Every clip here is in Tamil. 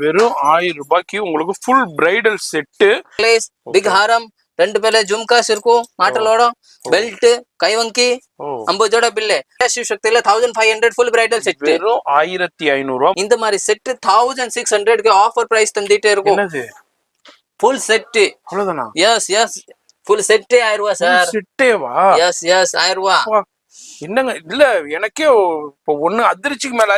வெறும் 1000 ரூபாய்க்கு உங்களுக்கு ஃபுல் பிரைடல் செட் பிக் ஹாரம் ரெண்டு பேர்ல ஜும்காஸ் இருக்கும் மாட்டலோட பெல்ட் கைவங்கி 50 ஜோட பில்லு சிவசக்தியில 1500 ஃபுல் பிரைடல் செட் வெறும் 1500 ரூபாய். இந்த மாதிரி செட் 1600க்கு ஆஃபர் பிரைஸ் தந்துட்டே இருக்கும். ஃபுல் செட் அவ்வளவுதானா? எஸ் எஸ் ஃபுல் செட்டே 1000 ரூபாய் சார். செட்டேவா? எஸ் எஸ் 1000 ரூபாய். என்னங்க இல்ல எனக்கே இப்போ ஒண்ணு அதிர்ச்சிக்கு மேல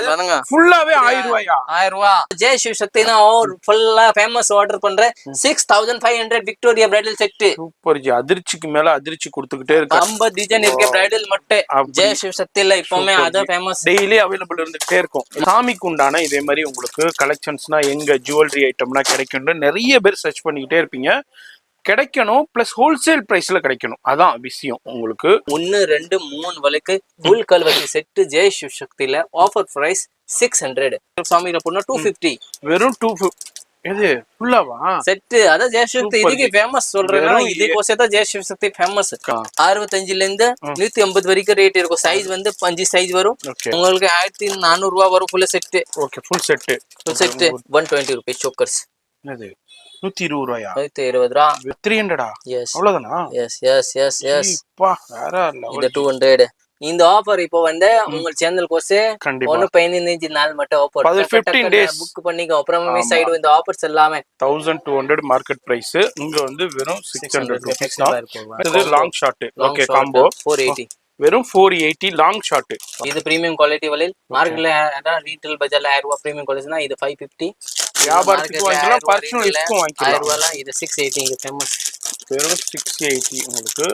ஃபுல்லாவே 1000 ரூபாயா? 1000 ரூபாய். ஜெய் சிவ சக்தினா और ஃபுல்லா ஃபேமஸ் ஆர்டர் பண்றேன் 6500 விக்டோரியா பிரைடல் செட். சூப்பர் ஜி. அதிர்ச்சிக்கு மேல அதிர்ச்சி கொடுத்துக்கிட்டே இருக்கு. 50 டிசைன் இருக்கு பிரைடல் மட்டும் ஜெய் சிவ சக்தில இப்போமே அத ஃபேமஸ் டெய்லி அவைலபிள் இருந்துட்டே இருக்கும். சாமிக்கு உண்டான இதே மாதிரி உங்களுக்கு கலெக்ஷன்ஸ்னா எங்க ஜுவல்லரி ஐட்டம்னா கிடைக்கும்னு நிறைய பேர் சர்ச் பண்ணிக்கிட்டே இருப்பீங்க. கிடைக்கணும் பிளஸ் ஹோல்சேல் பிரைஸ்ல கிடைக்கணும். அதான் விஷயம். உங்களுக்கு 1 2 3 வலைக்கு ஃபுல் கல்வத்தி செட் ஜெய் சிவ சக்தில ஆஃபர் பிரைஸ் 600. சாமில போனா 250. வெறும் 250. இது ஃபுல்லாவா செட்? அத ஜெய் சிவ சக்தி இதுக்கு ஃபேமஸ் சொல்றேன்னா இதுக்கோசே தான் ஜெய் சிவ சக்தி ஃபேமஸ். 65ல இருந்து 150 வரைக்கும் ரேட் இருக்கும். சைஸ் வந்து 5 சைஸ் வரும். உங்களுக்கு 1400 ரூபாய் வரும் full set. Okay full set. 120 ரூபாய் சோக்கர்ஸ். என்னது 120 ரூபாயா? 120 ரூபாய். 300 எஸ் அவ்வளவுதானா? எஸ் எஸ் எஸ் எஸ் பா வேற லெவல். இந்த 200 இந்த ஆஃபர் இப்போ வந்து உங்க சேனல் கோசே 15 நாள் மட்டும் ஆஃபர் 15 டேஸ் புக் பண்ணிக்க. அப்புறம் மிஸ் ஆயிடும் இந்த ஆஃபர்ஸ் எல்லாமே. 1200 மார்க்கெட் பிரைஸ். இங்க வந்து வெறும் 600 ரூபாய்ஸ் தான். இது லாங் ஷாட். Okay combo 480. வெறும் 480 லாங் ஷாட். இது பிரீமியம் குவாலிட்டி வலையில் மார்க்கெட்ல அதான் ரீட்டெயில் பஜார்ல 1000 ரூபாய் பிரீமியம் குவாலிட்டினா இது 550. வியாபாரத்துக்கு வாங்கலாம் பர்சனல் யூஸ்க்கு வாங்கலாம். 1000 ரூபாய்ல இது 680 இங்க ஃபேமஸ். வெறும் 680 உங்களுக்கு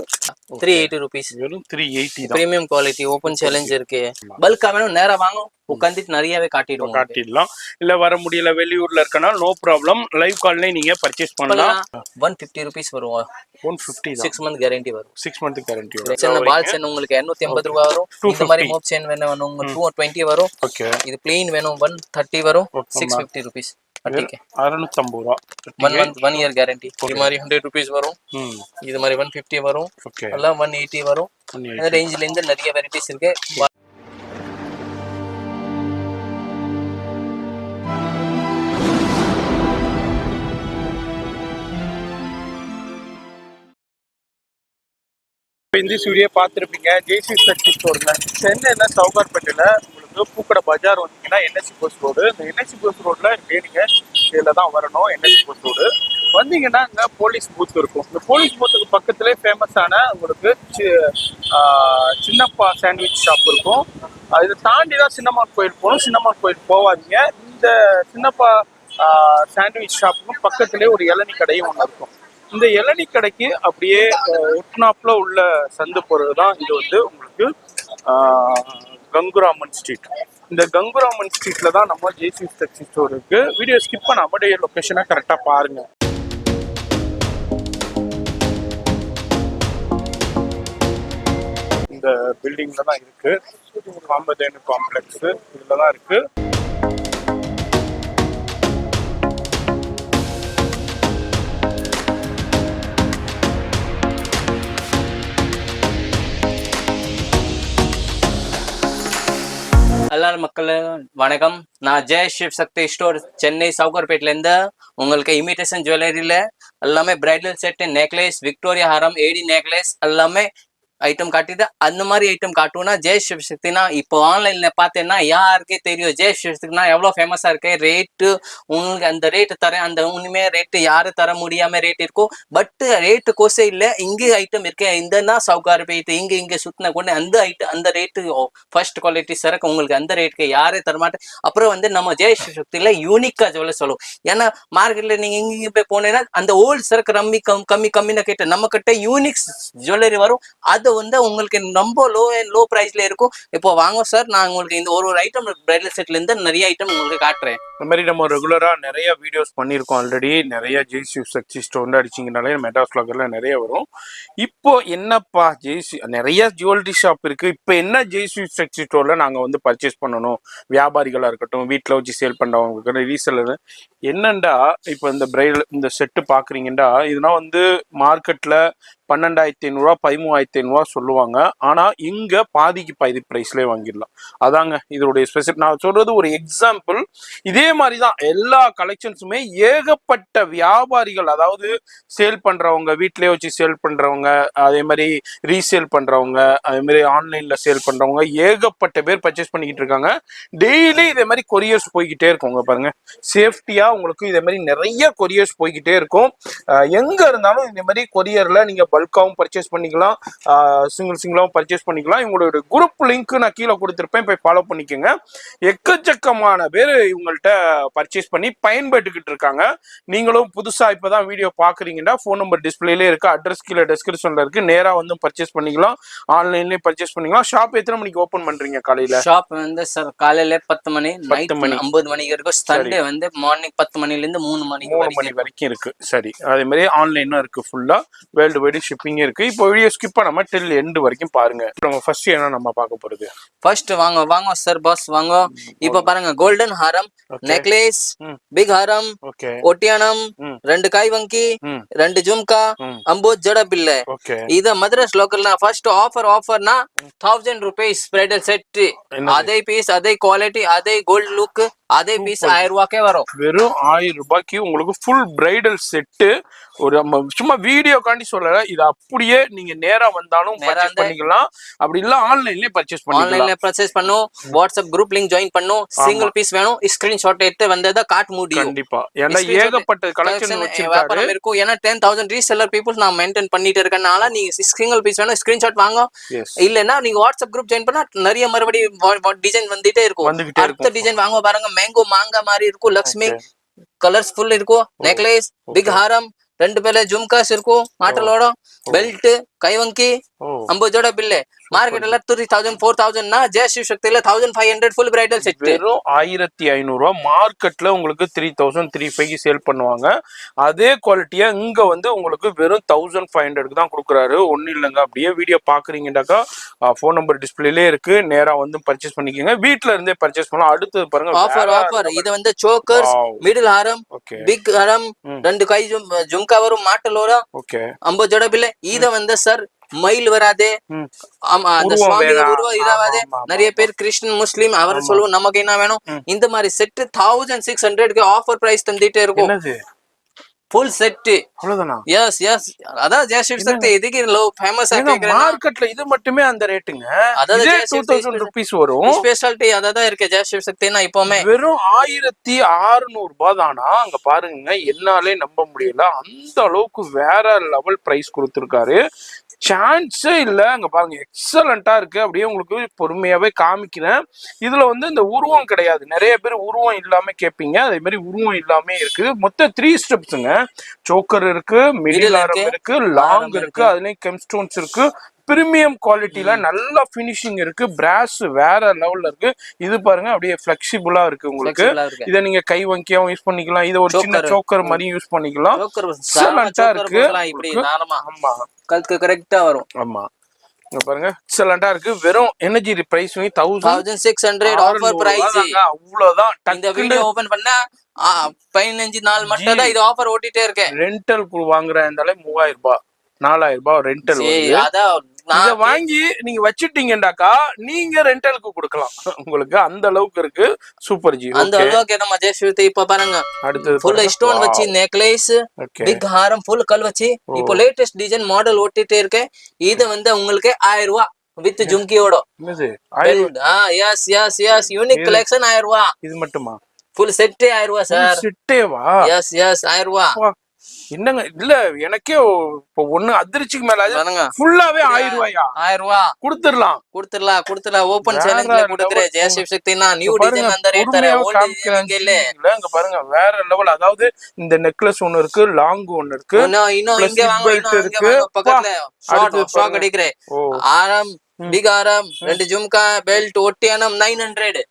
380 rupees. வெறும் 380 தான். பிரீமியம் குவாலிட்டி ஓபன் சேலஞ்ச் இருக்கு. பல்கா வேணும் நேரா வாங்க உட்கார்ந்துட்டு நிறையவே காட்டிடலாம். இல்ல வர முடியல வெளியூர்ல இருக்கனா நோ ப்ராப்ளம். லைவ் கால்ல நீங்க பர்ச்சேஸ் பண்ணலாம். 150 rupees வரும். 150 தான். 6 month கேரண்டி வரும். 6 month கேரண்டி வரும். சின்ன பால் செயின் உங்களுக்கு 280 ரூபாய் வரும். இந்த மாதிரி மோப் செயின் வேணும் உங்களுக்கு 220 வரும். ஓகே இது plain வேணும் 130 வரும். 650 rupees. ठीक है 650 ரூபாய். 1 month 1 year guarantee. இது மாதிரி 100 rupees வரும். இது மாதிரி 150 வரும். எல்லாம் 180 வரும். இந்த ரேஞ்சில இருந்து நிறைய வெரைட்டிஸ் இருக்கு. இந்த வீடியோ பார்த்துருப்பீங்க. ஜெய்சி சக்தி ஸ்டோர்ல சென்னையில சவுகார்பேட்டையில உங்களுக்கு பூக்கடை பஜார் வந்தீங்கன்னா என்எஸ்சி போஸ்ட் ரோடு. இந்த என்எஸ்சி போஸ்ட் ரோட்ல நீங்க இதில் தான் வரணும். என்எஸ்சி போஸ்ட் ரோடு வந்தீங்கன்னா இங்கே போலீஸ் பூத் இருக்கும். இந்த போலீஸ் பூத்துக்கு பக்கத்துலேயே ஃபேமஸான உங்களுக்கு சின்னப்பா சாண்ட்விச் ஷாப் இருக்கும். இதை தாண்டி தான் சின்னம்மான் கோயில் போகணும். சின்னம்மான் கோயில் போகாதீங்க. இந்த சின்னப்பா சாண்ட்விச் ஷாப்புக்கும் பக்கத்துலேயே ஒரு இளநீ கடையும் ஒன்று இருக்கும். இந்த இளநீ கடைக்கு அப்படியே ஒட்னாப்ல உள்ள சந்து போறது தான் இது வந்து உங்களுக்கு கங்குராமன் ஸ்ட்ரீட். இந்த கங்குராமன் ஸ்ட்ரீட்ல தான் நம்ம ஜேசி சக்தி ஸ்டோர் இருக்கு. வீடியோ ஸ்கிப் பண்ண அப்படியே லொகேஷனை கரெக்டா பாருங்க. இந்த பில்டிங்ல தான் இருக்கு. காம்பதேனு காம்ப்ளெக்ஸ் இதுல தான் இருக்கு. எல்லாரும் மக்களே வணக்கம். நான் ஜெய் சிவ் சக்தி ஸ்டோர் சென்னை சவுகார்பேட்ல இருந்து உங்களுக்கு இமிடேஷன் ஜுவல்லரியில எல்லாமே பிரைடல் செட், நெக்லஸ், விக்டோரியா ஹாரம், ஏடி நெக்லஸ் எல்லாமே ஐட்டம் காட்டிட்டு அந்த மாதிரி ஐட்டம் காட்டுவோம்னா ஜெய் சிவ சக்தினா இப்போ ஆன்லைன்ல பார்த்தேன்னா யாருக்கே தெரியும் ஜெய் சிவ சக்தினா எவ்வளோ ஃபேமஸா இருக்கு. ரேட்டு உங்களுக்கு அந்த ரேட்டு தரேன் அந்த உண்மையே ரேட்டு யாரும் தர முடியாம ரேட் இருக்கும். பட் ரேட்டு கோசே இல்லை. இங்கே ஐட்டம் இருக்கு. இந்த சவுகார்பேட்டு இங்கே சுத்தின கொண்டு அந்த ஐட்டம் அந்த ரேட்டு ஃபர்ஸ்ட் குவாலிட்டி சரக்கு உங்களுக்கு அந்த ரேட்டுக்கு யாரே தரமாட்டேன். அப்புறம் வந்து நம்ம ஜெய் சிவ சக்தியில யூனிக்கா ஜுவல்ல சொல்லுவோம். ஏன்னா மார்க்கெட்ல நீங்க இங்கே போய் போனீங்கன்னா அந்த ஓல்டு சரக்கு கம்மின்னு கேட்டு நம்ம கிட்ட யூனிக் ஜுவல்லரி வரும். அது வந்து உங்களுக்கு ரொம்ப லோ பிரைஸ்ல இருக்கும். இப்போ வாங்க சார் நான் உங்களுக்கு இந்த ஒரு ஐட்டம் பிரைடல் செட்ல இருந்து நிறைய ஐட்டம் உங்களுக்கு காட்டுறேன். இந்த மாதிரி நம்ம ரெகுலரா நிறைய வீடியோஸ் பண்ணியிருக்கோம். ஆல்ரெடி நிறைய ஜெய்சி சக்தி ஸ்டோர் அடிச்சிங்கனாலே மெட்ராஸ் வ்ளாகர்ல நிறைய வரும். இப்போ என்னப்பா ஜெய்சி நிறைய ஜுவல்லரி ஷாப் இருக்கு. இப்போ என்ன ஜெய்சி சக்தி ஸ்டோர்ல நாங்க வந்து பர்ச்சேஸ் பண்ணணும், வியாபாரிகளா இருக்கட்டும் வீட்டில் வச்சு சேல் பண்றவங்களுக்கு ரீசெல்லர் என்னண்டா இப்போ இந்த பிரைடல் இந்த செட்டு பாக்குறீங்கடா இதெல்லாம் வந்து மார்க்கெட்ல 12,500 13,500 சொல்லுவாங்க. ஆனா இங்க பாதிக்கு பாதி பிரைஸ்லயே வாங்கிடலாம். அதாங்க இதோடைய ஸ்பெசிஃபிக். நான் சொல்றது ஒரு எக்ஸாம்பிள். இதே மாதிரி தான் எல்லா கலெக்ஷன்ஸுமே ஏகப்பட்ட வியாபாரிகள், அதாவது சேல் பண்றவங்க, வீட்லயே வச்சு சேல் பண்றவங்க, அதே மாதிரி ரீசேல் பண்றவங்க, அதே மாதிரி ஆன்லைன்ல சேல் பண்றவங்க ஏகப்பட்ட பேர் பர்ச்சேஸ் பண்ணிக்கிட்டு இருக்காங்க. டெய்லி இதே மாதிரி கொரியர்ஸ் போய்கிட்டே இருக்கும். பாருங்க, சேஃப்டியா உங்களுக்கு இதே மாதிரி நிறைய கொரியர்ஸ் போய்கிட்டே இருக்கும். எங்க இருந்தாலும் இந்த மாதிரி கொரியர்ல நீங்க பல்காவும் பர்ச்சேஸ் பண்ணிக்கலாம், சிங்கிளாவும் பர்ச்சேஸ் பண்ணிக்கலாம். இவங்களோட குரூப் லிங்க் நான் கீழே கொடுத்துருப்பேன், போய் ஃபாலோ பண்ணிக்கோங்க. எக்கச்சக்கமான பேர் இவங்கள்ட்ட பர்ச்சேஸ் பண்ணி பயன்பட்டுக்கிட்டு இருக்காங்க. நீங்களும் புதுசா இப்பதான் வீடியோ பாக்குறீங்கன்னா ஃபோன் நம்பர் டிஸ்பிளேலே இருக்கு, அட்ரஸ் கீழே டிஸ்கிரிப்ஷன்ல இருக்கு, நேரா வந்து பர்ச்சேஸ் பண்ணிக்கலாம், ஆன்லைன்லயே பர்ச்சேஸ் பண்ணிக்கலாம். ஷாப் எத்தனை மணிக்கு ஓபன் பண்றீங்க காலையில? ஷாப் வந்து சார் காலையில 10 மணி, நைட் 9 மணிக்கு இருக்கும். சண்டே வந்து மார்னிங் 10 மணில இருந்து 3 மணி வரைக்கும் இருக்கு. சரி, அதே மாதிரி ஆன்லைனும் இருக்கு, ஃபுல்லா வேர்ல்டு வைடு ஷிப்பிங் இருக்கு. இப்போ வீடியோ ஸ்கிப் பண்ணாம டில் எண்ட் வரைக்கும் பாருங்க. நம்ம ஃபர்ஸ்ட் என்ன நம்ம பார்க்க போறது? ஃபர்ஸ்ட் வாங்க சார் பாஸ் வாங்க. இப்போ பாருங்க, கோல்டன் ஹாரம், நெக்லேஸ், பிக் ஹாரம், ஒட்டியானம், 2 கைவங்கி, 2 ஜும்கா, 9 ஜட பில்லை. இத Madras லோக்கல்னா first ஆஃபர்னா 1000 rupees bridal set. அதே பீஸ், அதே குவாலிட்டி, அதே கோல்ட் லுக், அதே பீஸ் 1000 ரூபாய்க்கே வரும். வெறும் 1000 ரூபாய்க்கு உங்களுக்கு ஃபுல் பிரைடல் செட்டு. ஒரு சும்மா வீடியோ காண்டி சொல்லல, இது அப்படியே நீங்க நேரா வந்தாலும் பர்ச்சேஸ் பண்ணிக்கலாம், அப்படி இல்ல ஆன்லைன்லயே பர்ச்சேஸ் பண்ணிக்கலாம். ஆன்லைன்ல பர்ச்சேஸ் பண்ணும், வாட்ஸ்அப் குரூப் லிங்க் ஜாயின் பண்ணும், சிங்கிள் பீஸ் வேணும் ஸ்கிரீன்ஷாட் எடுத்து வந்தத காட்ட முடியும். கண்டிப்பா, ஏன்னா ஏகப்பட்ட கலெக்ஷன் வச்சிருக்காரு. இருக்கும். ஏன்னா 10,000 ரீசெல்லர் பீப்புள்ஸ் நான் மெயின்டைன் பண்ணிட்டு இருக்கனால நீங்க சிங்கிள் பீஸ் வேணும் ஸ்கிரீன்ஷாட் வாங்க. இல்லன்னா நீங்க வாட்ஸ்அப் குரூப் ஜாயின் பண்ணா நிறைய மறுபடியும் டிசைன் வந்துட்டே இருக்கும். அடுத்த டிசைன் வாங்க பாருங்க, மேங்கோ மாங்கா மாதிரி இருக்கும், லக்ஷ்மி கலர்ஸ்ஃபுல் இருக்கும், நெக்லேஸ், பிக் ஹாரம், 2 பேர்ல ஜும்காஸ் இருக்கும், மாட்டலோட பெல்ட், கைவங்கி, 50 ஜோட பில்லை. மார்க்கெட்ல 3000 4000 னா ஜெய சிவ சக்தில 1500 ஃபுல் பிரைடல் செட். வெறும் 1500 ரூபாய். மார்க்கெட்ல உங்களுக்கு 3000 3500 சேல் பண்ணுவாங்க. அதே குவாலிட்டியா இங்க வந்து உங்களுக்கு வெறும் 1500 தான் கொடுக்குறாரு. ஒன்னும் இல்லைங்க, அப்படியே வீடியோ பாக்குறீங்கன்னாக்கா ஃபோன் நம்பர் டிஸ்பிளேலே இருக்கு, நேரா வந்து பர்ச்சேஸ் பண்ணிக்கோங்க, வீட்ல இருந்தே பர்ச்சேஸ் பண்ணலாம். அடுத்து பாருங்க, ஆஃபர். இது வந்து சோக்கர்ஸ், மிடில் ஹாரம், பிக் ஹாரம், 2 கை ஜும்கா வரும், மாட்டலோட 50 ஜோட பில்லை. இத வந்து சார் மயில் வராதே, அந்த சுவாமி உருவம் இதாவாதே. நிறைய பேர் கிறிஸ்டின் முஸ்லீம் அவர் சொல்லுவோம், நமக்கு என்ன வேணும் இந்த மாதிரி செட் 1600 ஆஃபர் பிரைஸ் தந்துட்டே இருக்கும். ஃபுல் செட் அவ்வளவுதானா? எஸ் அதான் ஜெய சிவ சக்தி இதுக்கு லோ ஃபேமஸ் ஆகிக்கிறேன். மார்க்கெட்ல இது மட்டுமே அந்த ரேட்டுங்க. இதே 2000 rupees வரும். ஸ்பெஷாலிட்டி அதான் இருக்கு ஜெய சிவ சக்தினா. இப்போமே வெறும் 1600 ரூபாய் தானா? அங்க பாருங்க, என்னாலே நம்ப முடியல, அந்த அளவுக்கு வேற லெவல் பிரைஸ் கொடுத்திருக்காரு. சான்ஸே இல்ல. அங்க பாருங்க, எக்ஸலண்டா இருக்கு. அப்படியே உங்களுக்கு பொறுமையாவே காமிக்கிறேன். இதுல வந்து இந்த உருவம் கிடையாது. நிறைய பேர் உருவம் இல்லாம கேட்பீங்க, அதே மாதிரி உருவம் இல்லாம இருக்கு. மொத்தம் 3 ஸ்டெப்ஸுங்க. சோக்கர் இருக்கு, மிடில் ஆரம் இருக்கு, லாங் இருக்கு, அதுலயும் கெம்ஸ்டோன்ஸ் இருக்கு. பிரீமியம் குவாலிட்டியில நல்ல பினிஷிங் இருக்கு. பிராஸ் வேற லெவல்ல இருக்கு. இது பாருங்க, அப்படியே பிளெக்சிபிளா இருக்கு உங்களுக்கு. இதை நீங்க கை வங்கியாவும் யூஸ் பண்ணிக்கலாம், இதை ஒரு சின்ன சோக்கர் மாதிரி யூஸ் பண்ணிக்கலாம். எக்ஸலண்டா இருக்கு. ஆமா, கல்க்கு கரெக்டா வரும். ஆமா, இங்க பாருங்க, எக்ஸலண்டா இருக்கு. வெறும் எனர்ஜி பிரைஸ் 1600 ஆஃபர் பிரைஸ். அவ்வளவுதான். இந்த வீடியோ ஓபன் பண்ணா 15 நாள் மட்டும் தான் இது ஆஃபர் ஓட்டிட்டே இருக்கேன். ரெண்டல் வாங்குறா இருந்தாலே 3000 ரூபாய் 4000 ரூபாய் ரெண்டல். இத வாங்கி நீங்க வச்சிட்டீங்கன்னாக்கா நீங்க ரெண்டலுக்கு கொடுக்கலாம். உங்களுக்கு அந்த அளவுக்கு இருக்கு. சூப்பர் ஜி, அந்த அளவுக்கு நம்ம ஜெயஸ்வதி. இப்ப பாருங்க, அடுத்து ஃபுல் ஸ்டோன் வச்சி நெக்லேஸ், பிக் ஹாரம், ஃபுல் கல் வச்சி இப்போ லேட்டஸ்ட் டிசைன் மாடல் ஓட்டிட்டே இருக்கேன். இது வந்து உங்களுக்கு 1000 ரூபாய் வித் ஜும்கியோட. எஸ் யூனிக் கலெக்ஷன் 1000 ரூபாய். இது மட்டுமா? ஃபுல் செட்டே 1000 ரூபாய் சார். செட்டேவா? எஸ் 1000 ரூபாய். என்னங்க, இல்ல எனக்கே இப்போ ஒண்ணு அதிர்ச்சிக்கு மேல ஃபுல்லாவே 1000 ரூபாயா? 1000 ரூபாய் குடுத்துறலாம். ஓபன் சேலஞ்ச்ல குடுக்குறேன். ஜெய சிவ சக்தினா நியூ டிசைன் அந்த ரேட் தர. ஓல்ட் டிசைன் இல்ல. இங்க பாருங்க, வேற லெவல். அதாவது இந்த நெக்லஸ் ஒன்னு இருக்கு, லாங் ஒன்னு இருக்கு, இன்னும் இங்க வாங்க, இருக்கு பக்கத்துல ஷார்ட் அடிக்கிறேன். ஆரம், பிக் ஆரம், 2 ஜும்கா, பெல்ட், ஒட்டியானம் 900.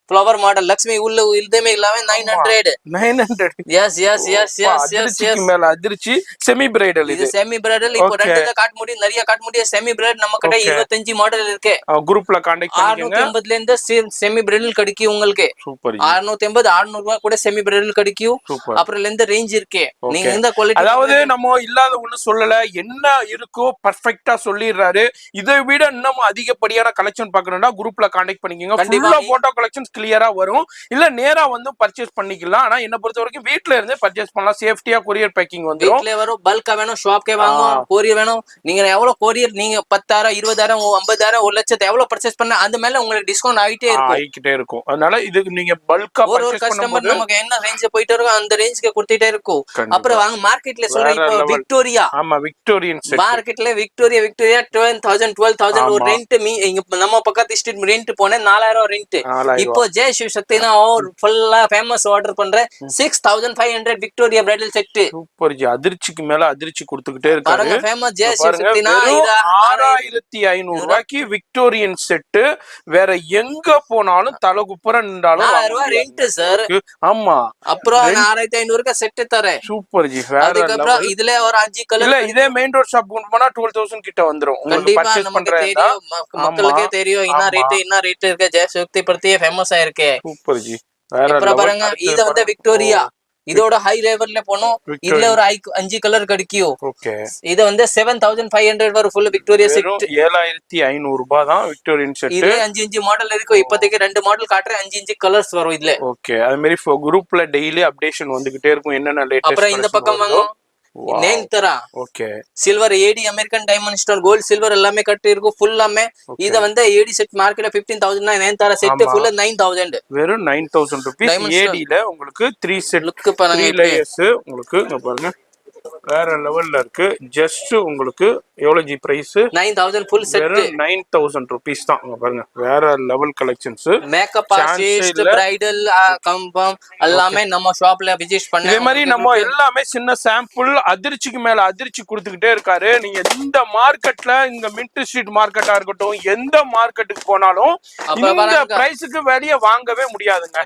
ஃப்ளவர் மாடல் லக்ஷ்மி உள்ள இதுமே இல்லாம 900. 900. Yes yes yes yes yes அதிர்ச்சிக்கு எஸ் மேல அதிர்ச்சி. செமி பிரைடல் இது இது. Semi bridal. இப்போ ஓகே. ரெண்டு தான் காட்ட முடியும், நிறைய காட்ட முடியும். செமி பிரைடல் நம்ம கிட்ட 25 மாடல் இருக்கு. குரூப்ல கான்டாக்ட் பண்ணிக்கங்க. 680 இருந்து செமி பிரைடல் கிடைக்கும் உங்களுக்கு. சூப்பர். 680 600 ரூபாய் கூட செமி பிரைடல் கிடைக்கும். சூப்பர். அப்புறம் இருந்து ரேஞ்ச் இருக்கு. நீங்க எந்த குவாலிட்டி, அதாவது நம்ம இல்லாத ஒண்ணு சொல்லல, என்ன இருக்கோ பர்ஃபெக்ட்டா சொல்லிடுறாரு. இதை விட இன்னும் அதிகப்படியான கலெக்ஷன் பார்க்கணும்னா குரூப்ல கான்டாக்ட் பண்ணிக்கங்க. ஃபுல்லா போட்டோ கலெக்ஷன்ஸ் கிளியரா வரும். இல்ல நேரா வந்து பர்ச்சேஸ் பண்ணிக்கலாம். ஆனா என்ன பொறுத்த வரைக்கும் வீட்ல இருந்தே பர்ச்சேஸ் பண்ணலாம். சேஃப்டியா கொரியர் பேக்கிங் வந்துரும். வீட்ல வரும். பல்கா வேணும், ஷாப்க்கே வாங்கும். கொரியர் வேணும். நீங்க எவ்வளவு கொரியர், நீங்க 10,000 20,000 50,000 1 லட்சத்தை எவ்வளவு பர்ச்சேஸ் பண்ண அது மேல உங்களுக்கு டிஸ்கவுண்ட் ஆகிட்டே இருக்கும். அதனால இதுக்கு நீங்க பல்கா ஒரு கஸ்டமர் நமக்கு என்ன ரேஞ்ச் போயிட்டு இருக்கோ அந்த ரேஞ்சுக்கு கொடுத்துட்டே இருக்கும். அப்புறம் வாங்க மார்க்கெட்ல சொல்றேன். இப்போ விக்டோரியா, ஆமா விக்டோரியன் செட் மார்க்கெட்ல விக்டோரியா 12,000 ஒரு ரெண்ட். நம்ம பக்கத்து ஸ்ட்ரீட் ரெண்ட் போனேன் 4,000 ரெண்ட். இப்போ ஜெய் சிவ் சக்தி நான் ஃபுல்லா ஃபேமஸ் ஆர்டர் பண்றேன். 6,500 விக்டோரியா பிரைடல் செட். சூப்பர் ஜி. அதிர்ச்சிக்கு மேல அதிர்ச்சி கொடுத்துக்கிட்டே இருக்காரு. பாருங்க ஃபேமஸ் ஜெய் சிவ் சக்தி நான் 6,500 ரூபாய்க்கு விக்டோரியன் செட். வேற எங்க போனாலும் தலை குப்புற நின்றாலும் 4,000 ரூபாய் ரெண்ட் சார். ஆமா. அப்புறம் 6,500 செட் தரேன். Super G. அதுக்கப்புறம் இதுல ஒரு 5 கலர். இல்ல இதே மெயின் ரோட் ஷாப் போனா 12,000 கிட்ட வந்துரும். உங்களுக்கு பர்ச்சேஸ் பண்றதா மக்களுக்கே தெரியும் என்ன ரேட் இருக்கு. ஜெய் சக்தி பத்தியே ஃபேமஸ் ஆயிருக்கு. Super G. வேற அப்புறம் பாருங்க இது வந்து விக்டோரியா. இதோட ஹை லெவல்ல போனோம். இதுல ஒரு 5 கலர் கிடைக்கும். ஓகே. இது வந்து 7,500 வரும் ஃபுல் விக்டோரியா செட். 7,500 ரூபாய் தான் விக்டோரியன் செட். இதுல 5 மாடல் இருக்கு. இப்போதைக்கு 2 மாடல் காட்டுறேன். 5 கலர்ஸ் வரும் இதுல. ஓகே. அதே மாதிரி குரூப்ல டெய்லி அப்டேஷன் வந்துகிட்டே இருக்கும். என்னென்ன லேட்டஸ்ட். அப்புறம் இந்த பக்கம் வாங்க. நேந்தரா. Okay. Silver AD American diamond stone gold silver எல்லாமே கட்டி இருக்கும் ஃபுல்லாமே. இத வந்து ஏடி செட் மார்க்கெட்ல 15,000. நேந்தரா செட் ஃபுல்லா 9,000. வெறும் 9,000 ரூபீஸ். ஏடில உங்களுக்கு 3 செட் லுக் பாருங்க. 3 லேயர்ஸ் உங்களுக்கு இங்க பாருங்க வேற லெவல்ல இருக்கு. ஜஸ்ட் உங்களுக்கு எவ்வளவு ஜி பிரைஸ்? 9,000 full set. வெறும் 9,000 ரூபீஸ் தான். இங்க பாருங்க வேற level collections. Makeup artist bridal கம்பம் எல்லாமே நம்ம ஷாப்ல விசிட் பண்ணி இதே மாதிரி நம்ம எல்லாமே சின்ன சாம்பிள் அதிர்ச்சிக்கு மேல அதிர்ச்சி கொடுத்துக்கிட்டே இருக்காரு. நீங்க இந்த மார்க்கெட்ல இங்க மின்ட் ஸ்ட்ரீட் மார்க்கெட்டா இருக்கட்டும் எந்த மார்க்கெட்டுக்கு போனாலும் இந்த பிரைஸ்க்கு வெளிய வாங்கவே முடியாதுங்க.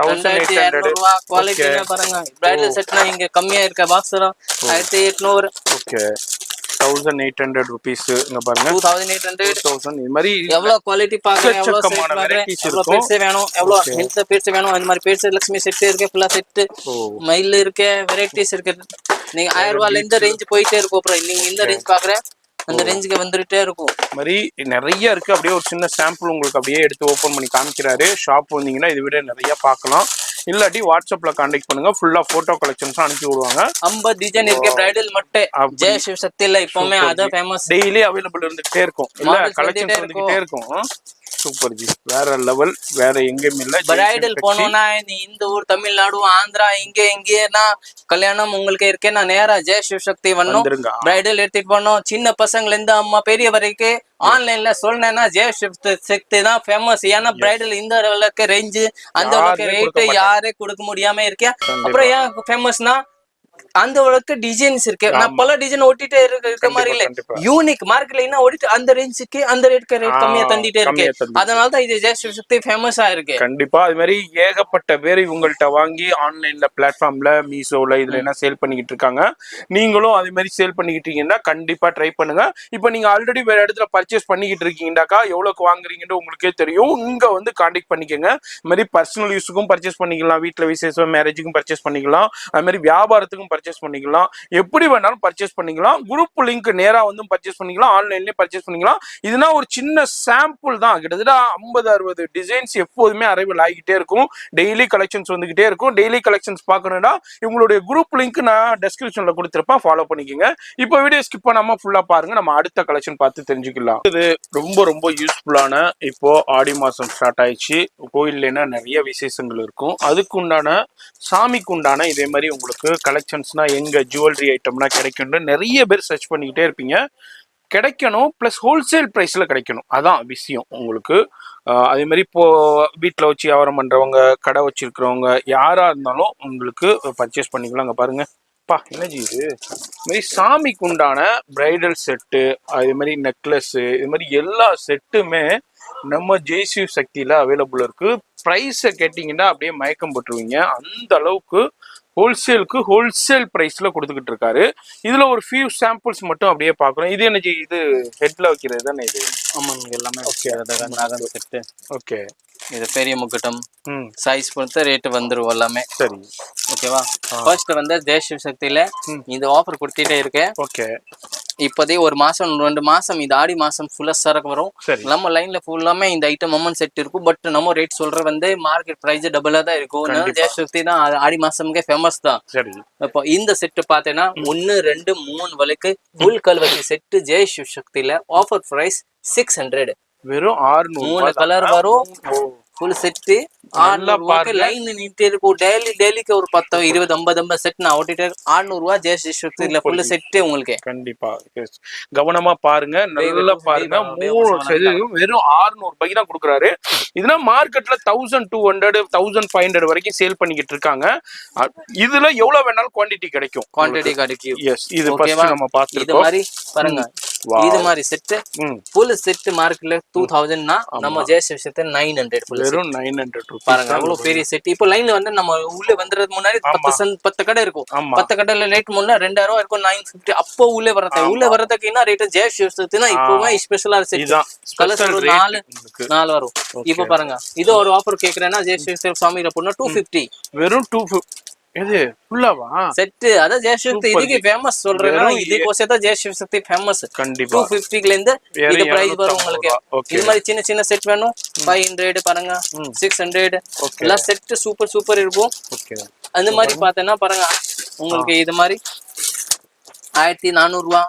1,800 குவாலிட்டி பாருங்க. பிரைடல் செட்னா இங்க கம்மியா இருக்க பாக்ஸ் 1,800. ஓகே. 1,800 ரூபீஸ். இங்க பாருங்க 2,800 இது மாதிரி எவ்வளவு குவாலிட்டி பாக்குறேன். எவ்வளவு வெரைட்டிஸ் இருக்கும். பெருசு வேணும், எவ்வளவு ஹெல்த் பெருசு வேணும். அந்த மாதிரி பெருசு லட்சுமி செட் இருக்கு. ஃபுல்லா செட் மயில் இருக்கு. வெரைட்டிஸ் இருக்கு. நீங்க 1000 ரூபாயில இந்த ரேஞ்ச் போயிட்டே இருக்கும். அப்புறம் நீங்க இந்த ரேஞ்ச் பாக்குறேன் அந்த ரேஞ்சுக்கு வந்துட்டே இருக்கும். மாதிரி நிறைய இருக்கு. அப்படியே ஒரு சின்ன சாம்பிள் உங்களுக்கு அப்படியே எடுத்து ஓபன் பண்ணி காமிக்கிறாரு. ஷாப் வந்தீங்கன்னா இதை விட நிறைய பார்க்கலாம். இல்லாட்டி வாட்ஸ்அப்ல கான்டாக்ட் பண்ணுங்க. ஃபுல்லா போட்டோ கலெக்ஷன்ஸ் அனுப்பி விடுவாங்க. 50 டிசைன் இருக்கு. பிரைடல் மட்டும் ஜெய் சிவ் சக்தில இப்போமே அத ஃபேமஸ். டெய்லி அவைலபிள் இருந்துட்டே இருக்கும். இல்ல கலெக்ஷன்ஸ் வந்துட்டே இருக்கும். Super G. வேற லெவல். வேற எங்கேயும் இல்ல. பிரைடல் போனோம்னா இந்த ஊர் தமிழ்நாடு ஆந்திரா இங்கேனா கல்யாணம் உங்களுக்கு இருக்கேன்னா நேரா ஜெய் சிவ் சக்தி வரணும். பிரைடல் எடுத்துட்டு போனோம். சின்ன பசங்கல இருந்து அம்மா பெரிய வரைக்கும் ஆன்லைன்ல சொன்னேன்னா ஜெய் சிவ் சக்தி தான் ஃபேமஸ். ஏன்னா பிரைடல் இந்த அளவுக்கு ரேஞ்சு அந்த அளவுக்கு ரேட் யாரே கொடுக்க முடியாம இருக்கேன். அப்புறம் ஏன் ஃபேமஸ்னா அந்த அளவுக்கு டிசைன்ஸ் இருக்கு. நான் பல டிசைன் ஓட்டிட்டே இருக்க மாதிரி இல்ல. யூனிக் மார்க்கெட்ல என்ன ஓடிட்டு அந்த ரேஞ்சுக்கு அந்த ரேட்க்கு ரேட் கம்மியா தண்டிட்டே இருக்கு. அதனால தான் இது ஜெய் சிவ் சக்தி ஃபேமஸா இருக்கு. கண்டிப்பா. அது மாதிரி ஏகப்பட்ட பேர் இவங்கள்ட்ட வாங்கி ஆன்லைன்ல பிளாட்ஃபார்ம்ல மீஷோல இதுல என்ன சேல் பண்ணிக்கிட்டு இருக்காங்க. நீங்களும் அதே மாதிரி சேல் பண்ணிக்கிட்டீங்கன்னா கண்டிப்பா ட்ரை பண்ணுங்க. இப்போ நீங்க ஆல்ரெடி வேற இடத்துல பர்ச்சேஸ் பண்ணிக்கிட்டு இருக்கீங்கன்னாக்கா எவ்வளவுக்கு வாங்குறீங்கன்னு உங்களுக்கே தெரியும். இங்க வந்து கான்டாக்ட் பண்ணிக்கோங்க. இது மாதிரி பர்சனல் யூஸுக்கும் பர்ச்சேஸ் பண்ணிக்கலாம். வீட்டுல விசேஷம் மேரேஜுக்கும் பர்ச்சேஸ் பண்ணிக்கலாம். அது மாதிரி வியாபாரத்துக்கும் பர்ச்சேஸ் பண்ணிக்கலாம். எப்படி வேணாலும் பர்ச்சேஸ் பண்ணிக்கலாம். குரூப் லிங்க் நேரா வந்து பர்ச்சேஸ் பண்ணிக்கலாம். ஆன்லைன்லயே பர்ச்சேஸ் பண்ணிக்கலாம். இதுனா ஒரு சின்ன சாம்பிள் தான். கிட்டத்தட்ட 50-60 டிசைன்ஸ் எப்போதுமே அரைவல் ஆகிட்டே இருக்கும். டெய்லி கலெக்ஷன்ஸ் வந்துகிட்டே இருக்கும். டெய்லி கலெக்ஷன்ஸ் பார்க்கணும்னா இவங்களுடைய குரூப் லிங்க் நான் டெஸ்கிரிப்ஷன்ல கொடுத்துருப்பேன். ஃபாலோ பண்ணிக்கோங்க. இப்போ வீடியோ ஸ்கிப் பண்ணாம ஃபுல்லா பாருங்க. நம்ம அடுத்த கலெக்ஷன் பார்த்து தெரிஞ்சுக்கலாம். இது ரொம்ப ரொம்ப யூஸ்ஃபுல்லான. இப்போ ஆடி மாசம் ஸ்டார்ட் ஆயிடுச்சு. கோயில்னா நிறைய விசேஷங்கள் இருக்கும். அதுக்கு உண்டான சாமிக்கு உண்டான இதே மாதிரி உங்களுக்கு கலெக்ஷன்ஸ்னா எங்க ஜுவல்லரி ஐட்டம்னா கிடைக்கும்னு நிறைய பேர் சர்ச் பண்ணிக்கிட்டே இருப்பீங்க. கிடைக்கணும். பிளஸ் ஹோல்சேல் பிரைஸ்ல கிடைக்கணும். அதான் விஷயம் உங்களுக்கு. அதே மாதிரி இப்போ வீட்டில் வச்சு வியாபாரம் பண்றவங்க கடை வச்சிருக்கிறவங்க யாரா இருந்தாலும் உங்களுக்கு பர்ச்சேஸ் பண்ணிக்கலாம். அங்கே பாருங்க பா என்னஜி இது மாதிரி சாமிக்கு உண்டான பிரைடல் செட்டு அதே மாதிரி நெக்லஸ் இது மாதிரி எல்லா செட்டுமே நம்ம ஜெய்சிவ் சக்தியில அவைலபிள் இருக்கு. ப்ரைஸை கேட்டிங்கன்னா அப்படியே மயக்கம் போட்டுருவீங்க. அந்த அளவுக்கு ஹோல்சேலுக்கு ஹோல்சேல் ப்ரைஸ்ல கொடுத்துக்கிட்டு இருக்காரு. இதுல ஒரு ஃபியூ சாம்பிள்ஸ் மட்டும் அப்படியே பார்க்குறோம். இது என்ன இது ஹெட்ல வைக்கிறது தானே இது? ஆமாங்க, எல்லாமே ஓகே நாகன் செட்டு. ஓகே. இது பெரிய முக்குட்டம் ம் சைஸ் பொறுத்து ரேட்டு வந்துடும் எல்லாமே. சரி ஓகேவா? ஃபர்ஸ்ட் வந்து ஜெயசிவ் சக்தியில இந்த ஆஃபர் கொடுத்துட்டே இருக்கேன். ஓகே. இப்போதே ஒரு மாசம் 2 மாசம் இந்த ஆடி மாசம் ஃபுல்லா சரக்கு வரும். சரி. நம்ம லைன்ல ஃபுல்லாமே இந்த ஐட்டம் அமௌண்ட் செட் இருக்கும். பட் நம்ம ரேட் சொல்ற வந்து மார்க்கெட் பிரைஸ் டபுளா தான் இருக்கும். ஜெயசக்தி தான் ஆடி மாசம்க்கே ஃபேமஸ் தான். சரி. இப்போ இந்த செட் பார்த்தேன்னா 1 2 3 வரைக்கும் ஃபுல் கல்வெட்டி செட் ஜெயசிவ் சக்தியில ஆஃபர் பிரைஸ் 600. வெறும் 600. 3 கலர் வரும். ஃபுல் செட்டு லைன் நீட்டே இருக்கும். டெய்லிக்கு ஒரு 10 20 50 செட் நான் ஓட்டிட்டு 600 ரூபாய் ஜெயசிவ் ஃபுல் செட்டு உங்களுக்கு. கண்டிப்பா கவனமா பாருங்க, நல்லா பாருங்க. 3 வெறும் 600 ரூபாய்க்கு தான் கொடுக்குறாரு. இதுனா மார்க்கெட்ல 1200 1500 வரைக்கும் சேல் பண்ணிக்கிட்டு இருக்காங்க. இதுல எவ்வளவு வேணாலும் குவாண்டிட்டி கிடைக்கும். எஸ், இது ஃபர்ஸ்ட் நம்ம பார்த்திருக்கோம். இது மாதிரி பாருங்க, இது மாதிரி செட் ஃபுல் செட் மார்க்கெட்ல 2000 னா நம்ம ஜெயசிவ் செட் 900 ஃபுல் வெறும் 900 ரூபாய். பாருங்க அவ்வளவு பெரிய செட். இப்போ லைன்ல வந்து நம்ம உள்ள வந்துறது முன்னாடி 10 கடை இருக்கும். 10 கடையில ரேட் முன்ன 2000 இருக்கும். 950 அப்போ உள்ள வரதுக்கு என்ன ரேட் ஜெயசிவ் செட்னா இப்போவே ஸ்பெஷலா செட் கலர்ஸ் 4 வரும். இப்போ பாருங்க, இது ஒரு ஆஃபர் கேக்குறேன்னா ஜெயசிவ் செட் சாமியில போனா 250. வெறும் 250. இது ஃபுல்லாவா செட்? அத ஜெயசிவ் இதுக்கு ஃபேமஸ் சொல்றேன்னா இதுக்கோசே தான் ஜெயசிவ் சக்தி ஃபேமஸ். கண்டிப்பா 250 ல இருந்து இது பிரைஸ் வரும் உங்களுக்கு. இது மாதிரி சின்ன செட் வேணும் 500 பாருங்க, 600 எல்லாம் செட் சூப்பர் இருக்கும். ஓகே. அந்த மாதிரி பார்த்தேன்னா பாருங்க உங்களுக்கு இது மாதிரி 1400 ரூபாய்.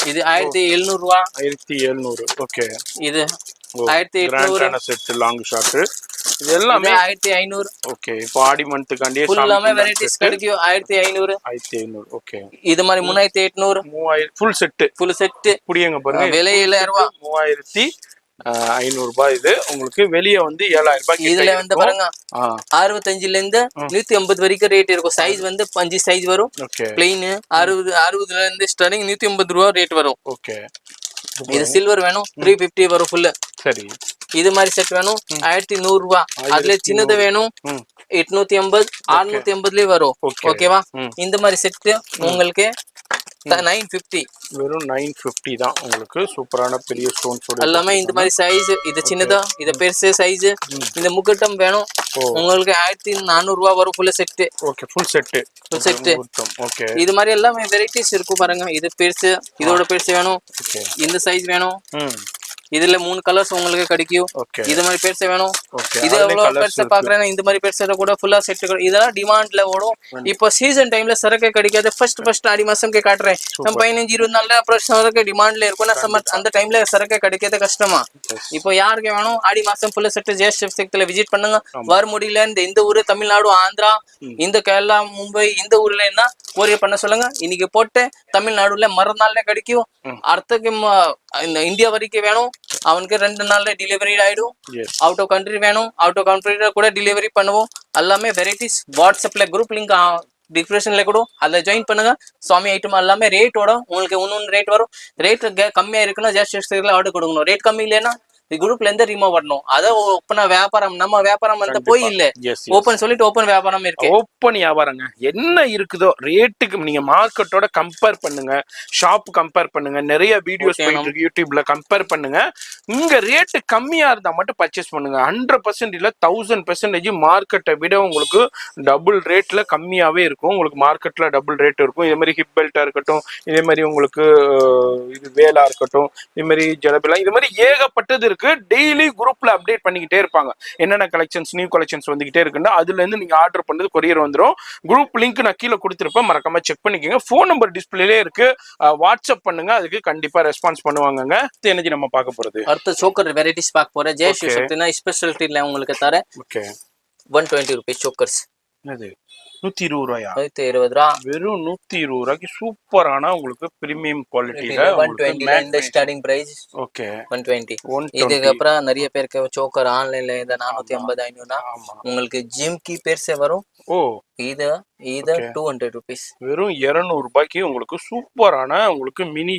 இது 1700 ரூபாய். 1700. ஓகே. இது 1800 செட் லாங் ஷாட். இது எல்லாமே 1500. ஓகே. இப்போ ஆடி மந்த்காண்டியே ஃபுல்லாமே வெரைட்டிஸ் கிடைக்கும். 1500. ஓகே. இது மாதிரி 3800. 3000 ஃபுல் செட் புடியங்க பாருங்க. விலை 7000 ரூபாய். 3500 ரூபாய். இது உங்களுக்கு வெளிய வந்து 7000 ரூபாய். இதுல வந்து பாருங்க 65 ல இருந்து 150 வரைக்கும் ரேட் இருக்கும். சைஸ் வந்து 5 சைஸ் வரும். பிளெயின் 60 ல இருந்து ஸ்டார்டிங் 150 ரூபாய் ரேட் வரும். ஓகே. இது சில்வர் வேணும் 350 வரும் ஃபுல். சரி. இது மாதிரி செட் வேணும் 1100 ரூபாய். அதுல சின்னது வேணும் 850 650 வரும். ஓகேவா? இந்த மாதிரி செட் உங்களுக்கு 950. வெறும் 950 தான் உங்களுக்கு. சூப்பரான பெரிய ஸ்டோன்ஸ் எல்லாமே இந்த மாதிரி சைஸ். இது சின்னதா, இது பெருசு சைஸ். இந்த முக்குட்டம் வேணும் உங்களுக்கு 1400 ரூபாய் வரும் full set. Okay. Full set. Okay. இது மாதிரி எல்லாமே வெரைட்டிஸ் இருக்கும் பாருங்க. இது பெருசு, இதோட பெருசு வேணும். இந்த சைஸ் வேணும். இதுல 3 கலர்ஸ் உங்களுக்கு கிடைக்கும். இது மாதிரி பெருசு வேணும். இது எவ்வளவு பெருசு பாக்குறேன்னா இந்த மாதிரி பெருசு கூட ஃபுல்லா செட். இதெல்லாம் டிமாண்ட்ல ஓடும். இப்போ சீசன் டைம்ல சரக்கு கிடைக்காது. ஃபர்ஸ்ட் ஆடி மாசம் காட்டுறேன். நம்ம 15-20 நாள்ல அப்புறம் சரக்கு டிமாண்ட்ல இருக்கும். அந்த டைம்ல சரக்கு கிடைக்காத கஷ்டமா. இப்போ யாருக்கு வேணும் ஆடி மாசம் ஃபுல் செட் ஜெயசிவ் சக்தியில விசிட் பண்ணுங்க. வர முடியல இந்த ஊரு தமிழ்நாடு, ஆந்திரா, இந்த கேரளா, மும்பை இந்த ஊர்ல என்ன கொரியர் பண்ண சொல்லுங்க. இன்னைக்கு போட்டு தமிழ்நாடுல மறுநாள்ல கிடைக்கும். அடுத்தக்கு இந்த இந்தியா வரைக்கும் வேணும் அவனுக்கு 2 நாள்ல டெலிவரி ஆயிடும். அவுட் ஆஃப் கண்ட்ரி வேணும், அவுட் ஆஃப் கண்ட்ரில கூட டெலிவரி பண்ணுவோம். எல்லாமே வெரைட்டிஸ் வாட்ஸ்அப்ல குரூப் லிங்க் டிஸ்கிரிப்ஷன்ல கூட அதில் ஜாயின் பண்ணுங்க. சுவாமி ஐட்டம் எல்லாமே ரேட்டோட உங்களுக்கு ஒன்று ரேட் வரும். ரேட் கம்மியா இருக்குன்னா ஜெயசிவ் ஆர்டர் கொடுக்கணும். ரேட் கம்மி இல்லைன்னா குரூப்ல இருந்து ரிமூவ் பண்ணணும். அத ஓப்பனா வியாபாரம் நம்ம வியாபாரம் வந்து போய் இல்ல ஓப்பன் சொல்லிட்டு ஓப்பன் வியாபாரம் இருக்கு. ஓப்பன் வியாபாரங்க என்ன இருக்குதோ ரேட்டுக்கு நீங்க மார்க்கெட்டோட கம்பேர் பண்ணுங்க. ஷாப் கம்பேர் பண்ணுங்க. நிறைய வீடியோஸ் போயிட்டு யூடியூப்ல கம்பேர் பண்ணுங்க. இங்க ரேட்டு கம்மியா இருந்தா மட்டும் பர்ச்சேஸ் பண்ணுங்க. 100% இல்ல 1000% மார்க்கெட்டை விட உங்களுக்கு டபுள் ரேட்ல கம்மியாவே இருக்கும். உங்களுக்கு மார்க்கெட்ல டபுள் ரேட் இருக்கும். இதே மாதிரி ஹிப் பெல்ட்டா இருக்கட்டும், இதே மாதிரி உங்களுக்கு இது வேலா இருக்கட்டும், இதே மாதிரி ஜலபிலா, இது மாதிரி ஏகப்பட்டது இருக்கு. டெய்லி குரூப்ல அப்டேட் பண்ணிக்கிட்டே இருப்பாங்க. என்னென்ன கலெக்ஷன்ஸ் நியூ கலெக்ஷன்ஸ் வந்துகிட்டே இருக்குன்னா அதுல இருந்து நீங்க ஆர்டர் பண்ணது கொரியர் வந்துடும். குரூப் லிங்க் நான் கீழே கொடுத்துருப்பேன், மறக்காம செக் பண்ணிக்கோங்க. ஃபோன் நம்பர் டிஸ்பிளேலே இருக்கு, வாட்ஸ்அப் பண்ணுங்க, அதுக்கு கண்டிப்பா ரெஸ்பான்ஸ் பண்ணுவாங்க. எனர்ஜி நம்ம பார்க்க போறது அடுத்த சோக்கர் வெரைட்டிஸ் பார்க்க போறேன். ஜெயசிவ் சக்தினா ஸ்பெஷாலிட்டில உங்களுக்கு தர. ஓகே. 120 rupees chokers. என்னது 120 ரூபாயா? 120 ரூபா. வெறும் 120 ரூபாய்க்கு சூப்பரான உங்களுக்கு பிரீமியம் குவாலிட்டில 120 ஸ்டார்டிங் பிரைஸ். ஓகே. 120. இதுக்கு அப்புறம் நிறைய பேருக்கு சோக்கர் ஆன்லைன்ல இந்த 450 500 உங்களுக்கு ஜிம் கி பேர்ஸே வரும். ஓ இது இது 200 rupees. வெறும் 200 ரூபாய்க்கு உங்களுக்கு சூப்பரான உங்களுக்கு மினி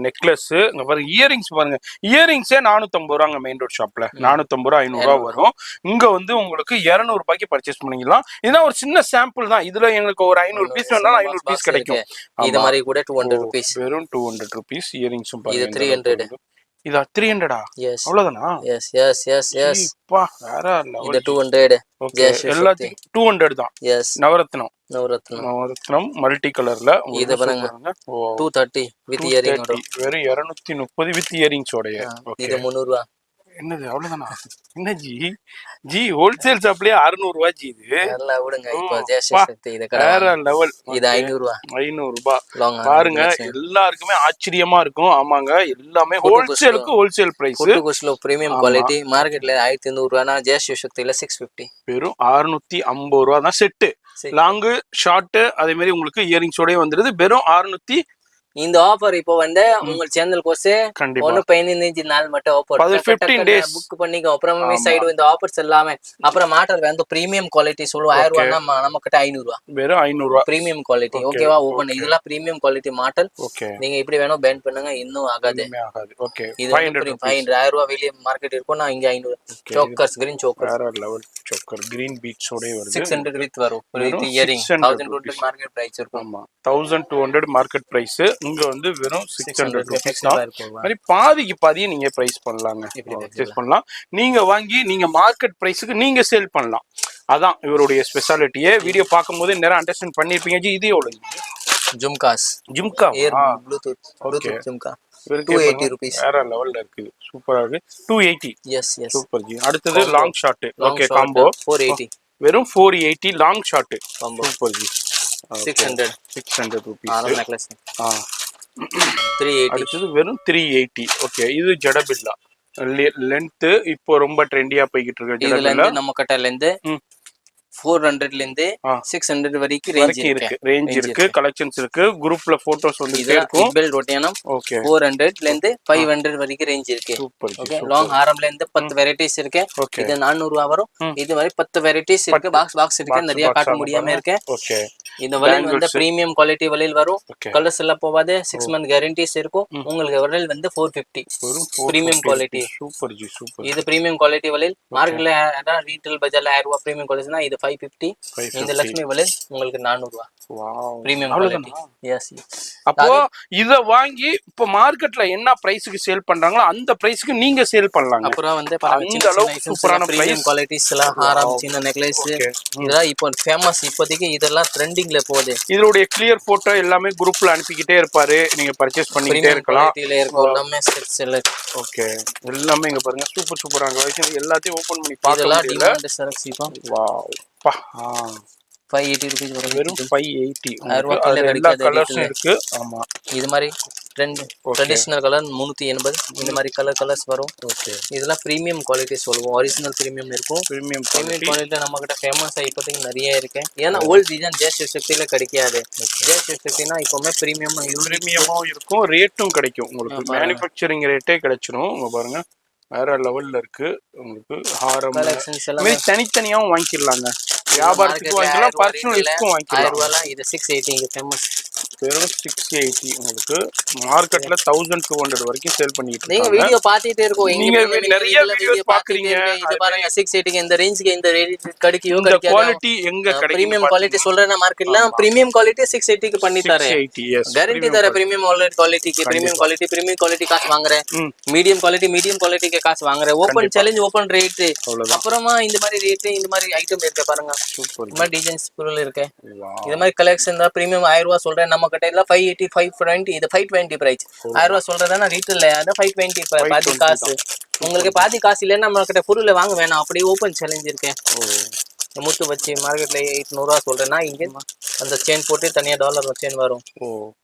நெக்லஸ். இங்க பாருங்க இயரிங்ஸ் பாருங்க, இயரிங்ஸே 450 ரூபாங்க மெயின் ரோட் ஷாப்ல. 450 ரூபா 500 ரூபா வரும். இங்க வந்து உங்களுக்கு 200 ரூபாய்க்கு பர்ச்சேஸ் பண்ணிக்கலாம். இதெல்லாம் ஒரு சின்ன சாம்பிள் தான். இதுல எங்களுக்கு ஒரு 500 பீஸ் வேணாலும் 500 பீஸ் கிடைக்கும். இது மாதிரி கூட 200 rupees. வெறும் 200 rupees இயரிங்ஸும் இது பாருங்க. 300. இதா 300-ஆ? Yes. அவ்வளவுதானா? Yes, yes, yes, yes. பா வேற லெவல். இது 200. ஓகே எல்லாத்துக்கும் 200 தான். Yes. நவரத்னம் நவரத்னம் மல்டி கலர்ல இது பாருங்க. 230 வித் இயரிங் ஓட. வெறும் 230 வித் இயரிங்ஸ் ஓட. இது 300 ரூபாய். என்னது அவ்வளவுதானா? என்ன ஜி ஜி ஹோல்சேல் ஷாப்லயே 600 ரூபாய் ஜி. இது நல்லா விடுங்க. இப்போ ஜெயசக்தி இது கடை வேற லெவல். இது 500 ரூபாய். 500 ரூபாய் பாருங்க. எல்லாருக்குமே ஆச்சரியமா இருக்கும். ஆமாங்க எல்லாமே ஹோல்சேலுக்கு ஹோல்சேல் பிரைஸ். குஷ்லோ பிரீமியம் குவாலிட்டி மார்க்கெட்ல 1500 ரூபாய்னா ஜெயசக்தில 650. வெறும் 650 ரூபா தான் செட்டு. லாங் ஷார்ட் அதே மாதிரி உங்களுக்கு இயரிங்ஸோடய வந்துருது. வெறும் 600. இந்த ஆஃபர் இப்போ வந்து உங்க சேனல் கோசே ஒன்னு 15 நாள் மட்டும் ஆஃபர் 15 days புக் பண்ணிக்கோ. அப்புறம் மிஸ் ஆயிடும் இந்த ஆஃபர்ஸ் எல்லாமே. அப்புறம் மாடல் வந்து பிரீமியம் குவாலிட்டி சொல்லுவோம். 1000 ரூபாய்னா நம்ம கிட்ட 500 ரூபாய். வெறும் 500 ரூபாய் பிரீமியம் குவாலிட்டி. ஓகேவா? ஓபன் இதெல்லாம் பிரீமியம் குவாலிட்டி மாடல். ஓகே நீங்க இப்படி வேணும் பேன் பண்ணுங்க, இன்னும் ஆகாது. ஓகே இது 500 1000 ரூபாய் வெளிய மார்க்கெட் இருக்கும். நான் இங்க 500. சோக்கர்ஸ் கிரீன் சோக்கர் வேற லெவல் சோக்கர் கிரீன் பீட்ஸ் ஓட வருது. 600 வித் வரும். வித் இயரிங் 1200 மார்க்கெட் பிரைஸ் இருக்கும். ஆமா 1200 மார்க்கெட் பிரைஸ். இங்க வந்து வெறும் 600 rupees தான். மாதிரி பாதிக்கு பாதியை நீங்க பிரைஸ் பண்ணலாங்க. பர்ச்சேஸ் பண்ணலாம். நீங்க வாங்கி நீங்க மார்க்கெட் பிரைஸ்க்கு நீங்க சேல் பண்ணலாம். அதான் இவருடைய ஸ்பெஷாலிட்டியே. வீடியோ பார்க்கும்போது நேரா அண்டர்ஸ்டாண்ட் பண்ணிருப்பீங்க. ஜி இது எவ்வளவு? Jhumkas jhumka bluetooth jhumka 280 rupees. வேற லெவல்ல இருக்குது. சூப்பரா இருக்கு. 280. Yes yes super ji. அடுத்தது லாங் ஷாட். Okay combo 480. வெறும் 480 long shot. Super ji. 600 rupees. Necklace 380. அடுத்தது வெறும் 380. ஓகே இது ஜடபில்லா லென்த் இப்போ ரொம்ப ட்ரெண்டியா போய்கிட்டு இருக்கு. இதுல இருந்து நம்ம கட்டல இருந்து 400ல இருந்து 600 வரைக்கும் ரேஞ்ச் இருக்கு. கலெக்ஷன்ஸ் இருக்கு. குரூப்ல போட்டோஸ் வந்துட்டே இருக்கும். பெல் ரொட்டியானம் ஓகே 400ல இருந்து 500 வரைக்கும் ரேஞ்ச் இருக்கு. ஓகே லாங் ஹாரம்ல இருந்து 10 வெரைட்டிஸ் இருக்கு. இது 400 ரூபாய் வரும். இது மாதிரி 10 வெரைட்டிஸ் இருக்கு. பாக்ஸ் இருக்கு. நிறைய காட்ட முடியாம இருக்கு. ஓகே இந்த வளையல் வந்து பிரீமியம் குவாலிட்டி வளையல் வரும். கலர்ஸ் எல்லாம் போவாது. 6 month கேரண்டிஸ் இருக்கும். உங்களுக்கு வளையல் வந்து 450 premium quality. Super G super. இது பிரீமியம் குவாலிட்டி வளையல். மார்க்கெட்ல ரீட்டைல் பஜார்ல 1000 ரூபாய் பிரீமியம் குவாலிட்டினா இது 550. இந்த லட்சுமி வளையல் உங்களுக்கு 400 ரூபாய். Wow premium quality. எஸ் அப்போ இத வாங்கி இப்ப மார்க்கெட்ல என்ன பிரைஸ்க்கு சேல் பண்றாங்களோ அந்த பிரைஸ்க்கு நீங்க சேல் பண்ணலாம். அப்புறம் வந்து இந்த அளவுக்கு சூப்பரான பிரீமியம் குவாலிட்டிஸ் எல்லாம் ஹாரம் சின்ன நெக்லஸ் இதெல்லாம் இப்போ ஃபேமஸ். இப்போதைக்கு இதெல்லாம் ட்ரெண்டிங்ல போகுது. இதோட கிளியர் போட்டோ எல்லாமே குரூப்ல அனுப்பிக்கிட்டே இருப்பாரு. நீங்க பர்ச்சேஸ் பண்ணிட்டே இருக்கலாம். எல்லாமே செட்ஸ் எல்லாம் ஓகே எல்லாமே இங்க பாருங்க சூப்பர் சூப்பரான எல்லாத்தையும் ஓபன் பண்ணி பார்க்கலாம். இதெல்லாம் டிமாண்ட் செலக்ட் இப்போ வாவ் பா 580 rupees வரும். வெறும் 580. எல்லா கலர்ஸும் இருக்கு. ஆமா இது மாதிரி ட்ரெடிஷனல் கலர் 380. இந்த மாதிரி கலர்ஸ் வரும். ஓகே இதெல்லாம் பிரீமியம் குவாலிட்டி சொல்லுவோம். ஒரிஜினல் பிரீமியம் இருக்கும். பிரீமியம் குவாலிட்டி நம்ம கிட்ட ஃபேமஸ் இப்போதைக்கு நிறைய இருக்கு. ஏன்னா ஓல்ட் டிசைன் ஜெயசக்தியில கிடைக்காது. ஜெயசக்தினா இப்பவுமே பிரீமியமும் இருக்கும். ரேட்டும் கிடைக்கும். உங்களுக்கு மேனுஃபேக்சரிங் ரேட்டே கிடைச்சிடும். உங்க பாருங்க வேற லெவல்ல இருக்கு. உங்களுக்கு ஹாரம் கலெக்ஷன்ஸ் எல்லாம் தனித்தனியாவும் வாங்கிடலாங்க. வியாபாரத்துக்கு வாங்கிக்கலாம். பர்சனலுக்கும் வாங்கிக்கலாம். 1000 ரூபாய் இது 680 இங்க ஃபேமஸ். வெறும் 680 உங்களுக்கு மார்க்கெட்ல 1200 வரைக்கும் சேல் பண்ணிட்டு இருக்காங்க. நீங்க வீடியோ பாத்துட்டே இருக்கோம். நீங்க நிறைய வீடியோஸ் பாக்குறீங்க. இது பாருங்க 680 இந்த ரேஞ்சுக்கு இந்த ரேட் கிடைக்கும். இந்த குவாலிட்டி எங்க கிடைக்கும்? பிரீமியம் குவாலிட்டி சொல்றேன் மார்க்கெட்ல. பிரீமியம் குவாலிட்டி 680 க்கு பண்ணி தரேன். கேரண்டி தர பிரீமியம் குவாலிட்டிக்கு. பிரீமியம் குவாலிட்டி காசு வாங்குறேன். மீடியம் குவாலிட்டிக்கு காசு வாங்குறேன். Open challenge open rate. அப்புறமா இந்த மாதிரி ரேட் இந்த மாதிரி ஐட்டம் இருக்கு பாருங்க. சூப்பர். இந்த மாதிரி டிசைன்ஸ் பொருள் இருக்கு. இந்த மாதிரி கலெக்ஷன் தான். பிரீமியம் 1000 ரூபாய் சொல்றேன். நம்ம கிட்ட எல்லாம் 580 520 இது 520 பிரைஸ். 1000 ரூபாய் சொல்றதுனா ரீட்டைல்ல அத 520 பாதி காசு. உங்களுக்கு பாதி காசு இல்லன்னா நம்ம கிட்ட பொருளை வாங்க வேணாம். அப்படியே ஓபன் சேலஞ்ச் இருக்கு. முத்து வச்சு மார்க்கெட்ல 800 ரூபாய் சொல்றேன்னா இங்க அந்த செயின் போட்டு தனியா டாலர் செயின் வரும்.